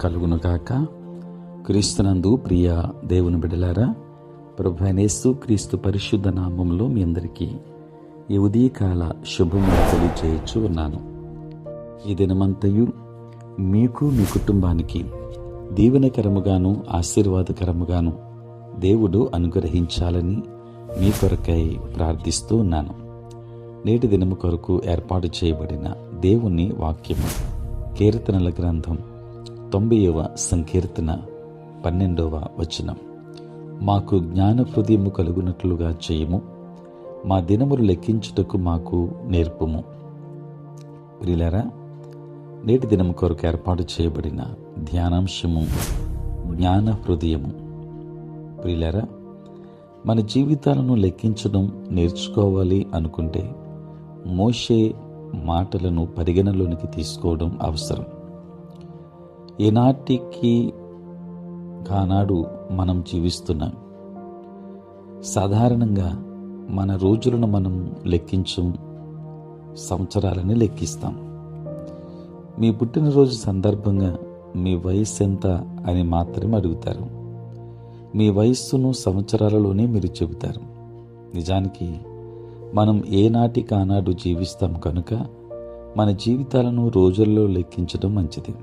కలుగునుగాక. క్రీస్తునందు ప్రియ దేవుని బిడ్డలారా, ప్రభువైన యేసు క్రీస్తు పరిశుద్ధ నామములో మీ అందరికీ ఈ ఉదయకాల శుభములు తెలియజేయచ్చు ఉన్నాను. ఈ దినమంతయు మీకు మీ కుటుంబానికి దీవెనకరముగాను ఆశీర్వాదకరముగాను దేవుడు అనుగ్రహించాలని మీ కొరకై ప్రార్థిస్తూ ఉన్నాను. నేటి దినము కొరకు ఏర్పాటు చేయబడిన దేవుని వాక్యము కీర్తనల గ్రంథం 90వ సంకీర్తన 12వ వచనం. మాకు జ్ఞాన హృదయము కలుగునట్లుగా చేయము, మా దినములు లెక్కించుటకు మాకు నేర్పుము. ప్రియులారా, నేటి దినము కొరకు ఏర్పాటు చేయబడిన ధ్యానాంశము జ్ఞాన హృదయము. ప్రియులారా, మన జీవితాలను లెక్కించడం నేర్చుకోవాలి అనుకుంటే మోషే మాటలను పరిగణలోనికి తీసుకోవడం అవసరం. ఈనాటికి కానాడు మనం జీవిస్తున్నాం. సాధారణంగా మన రోజులను మనం లెక్కించం, సంవత్సరాలని లెక్కిస్తాం. మీ పుట్టినరోజు సందర్భంగా మీ వయస్సు ఎంత అని మాత్రమే అడుగుతారు. మీ వయస్సును సంవత్సరాలలోనే మీరు చెబుతారు. నిజానికి మనం ఏనాటి కానాడు జీవిస్తాం కనుక మన జీవితాలను రోజుల్లో లెక్కించడం మంచిది.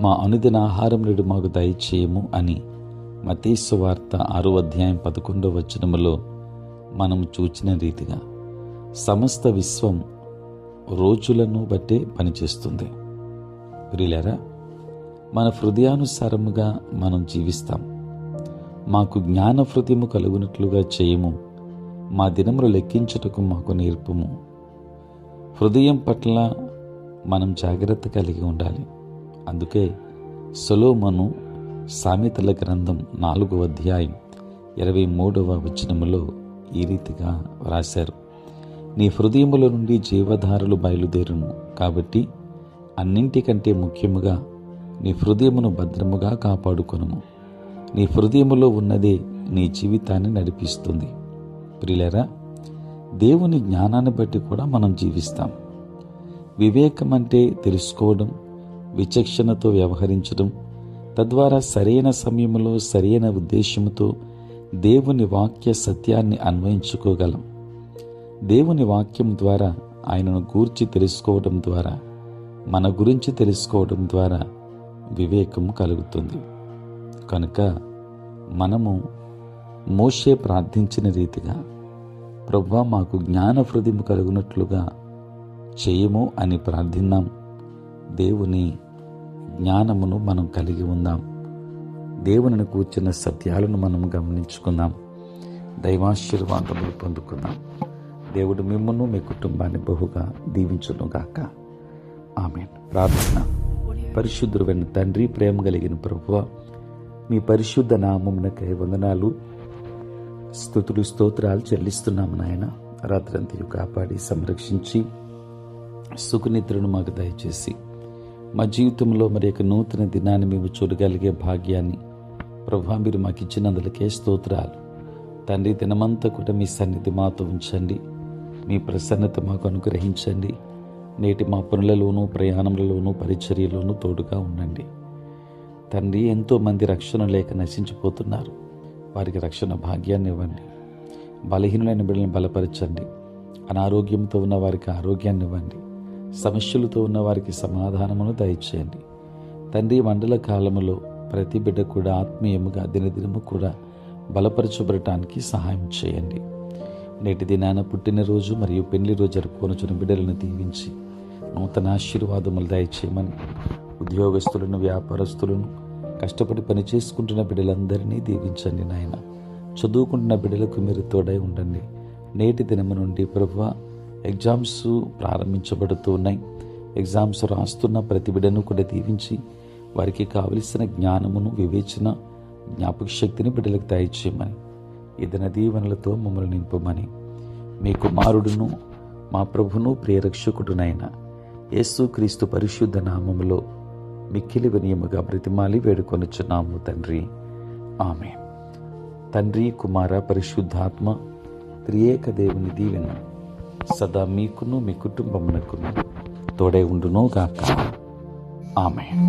మా అనుదిన ఆహారం నేడు మాకు దయచేయము అని మత్తయి సువార్త 6వ అధ్యాయం 11వ వచనములో మనం చూచిన రీతిగా సమస్త విశ్వం రోజులను బట్టే పనిచేస్తుంది. ప్రియులారా, మన హృదయానుసారముగా మనం జీవిస్తాం. మాకు జ్ఞాన హృదయము కలుగునట్లుగా చేయము, మా దినములు లెక్కించుటకు మాకు నేర్పుము. హృదయం పట్ల మనం జాగ్రత్త కలిగి ఉండాలి. అందుకే సొలొమోను సామెతల గ్రంథం 4వ అధ్యాయం 23వ వచనములో ఈ రీతిగా వ్రాశారు: నీ హృదయముల నుండి జీవధారలు బయలుదేరును, కాబట్టి అన్నింటికంటే ముఖ్యముగా నీ హృదయమును భద్రముగా కాపాడుకొనుము. నీ హృదయములో ఉన్నదే నీ జీవితాన్ని నడిపిస్తుంది. ప్రియులారా, దేవుని జ్ఞానాన్ని బట్టి కూడా మనం జీవిస్తాం. వివేకం అంటే తెలుసుకోవడం, విచక్షణతో వ్యవహరించడం, తద్వారా సరైన సమయంలో సరైన ఉద్దేశంతో దేవుని వాక్య సత్యాన్ని అన్వయించుకోగలం. దేవుని వాక్యం ద్వారా ఆయనను గూర్చి తెలుసుకోవడం ద్వారా, మన గురించి తెలుసుకోవడం ద్వారా వివేకం కలుగుతుంది. కనుక మనము మోషే ప్రార్థించిన రీతిగా, ప్రభువా మాకు జ్ఞాన హృదయము కలుగునట్లుగా చేయము అని ప్రార్థిద్దాం. దేవుని జ్ఞానమును మనం కలిగి ఉందాం. దేవునిని కూర్చున్న సత్యాలను మనం గమనించుకుందాం. దైవాశీర్వాదములు పొందుకుందాం. దేవుడు మిమ్మును మీ కుటుంబాన్ని బహుగా దీవించునుగాక. ఆమేన్. ప్రార్థన. పరిశుద్ధుడైన తండ్రి, ప్రేమ కలిగిన ప్రభువా, మీ పరిశుద్ధ నామమునకై వందనాలు, స్తుతులు, స్తోత్రాలు చెల్లిస్తున్నాము నాయన. రాత్రంతయు కాపాడి సంరక్షించి సుఖనిద్రను మాకు దయచేసి మా జీవితంలో మరి యొక్క నూతన దినాన్ని మేము చూడగలిగే భాగ్యాన్ని ప్రభువా మీరు మాకు ఇచ్చినందులకే స్తోత్రాలు. తండ్రి, దినమంతా కూడా మీ సన్నిధి మాతో ఉంచండి. మీ ప్రసన్నత మాకు అనుగ్రహించండి. నేటి మా పనులలోనూ, ప్రయాణములలోనూ, పరిచర్యలోనూ తోడుగా ఉండండి. తండ్రి, ఎంతోమంది రక్షణ లేక నశించిపోతున్నారు. వారికి రక్షణ భాగ్యాన్ని ఇవ్వండి. బలహీనులైన బిడ్డలను బలపరచండి. అనారోగ్యంతో ఉన్న వారికి ఆరోగ్యాన్ని ఇవ్వండి. సమస్యలతో ఉన్న వారికి సమాధానమును దయచేయండి. తండ్రి, మండల కాలములో ప్రతి బిడ్డ కూడా ఆత్మీయముగా దినదినము కూడా బలపరచబడటానికి సహాయం చేయండి. నేటి దినాన పుట్టినరోజు మరియు పెళ్లి రోజు జరుపుకొనుచున్న బిడ్డలను దీవించి నూతన ఆశీర్వాదములు దయచేయమని, ఉద్యోగస్తులను, వ్యాపారస్తులను, కష్టపడి పని చేసుకుంటున్న బిడ్డలందరినీ దీవించండి నాయన. చదువుకుంటున్న బిడ్డలకు మీరు తోడై ఉండండి. నేటి దినము నుండి ప్రభువా ఎగ్జామ్స్ ప్రారంభించబడుతూ ఉన్నాయి. ఎగ్జామ్స్ రాస్తున్న ప్రతి బిడ్డను కూడా దీవించి వారికి కావలసిన జ్ఞానమును, వివేచన, జ్ఞాపక శక్తిని బిడ్డలకు దయచేయమని, ఏదైనా దీవెనలతో మమ్మల్ని నింపమని మీ కుమారుడును మా ప్రభును ప్రియరక్షకుడునైన యేసు క్రీస్తు పరిశుద్ధ నామములో మిక్కిలి వినయముగా బ్రతిమాలి వేడుకొనుచున్నాము తండ్రి. ఆమేన్. తండ్రి, కుమార, పరిశుద్ధాత్మ త్రియేక దేవుని దీవెన సదా మీకును మీ కుటుంబమునకును తోడై ఉండును గాక. ఆమేన్.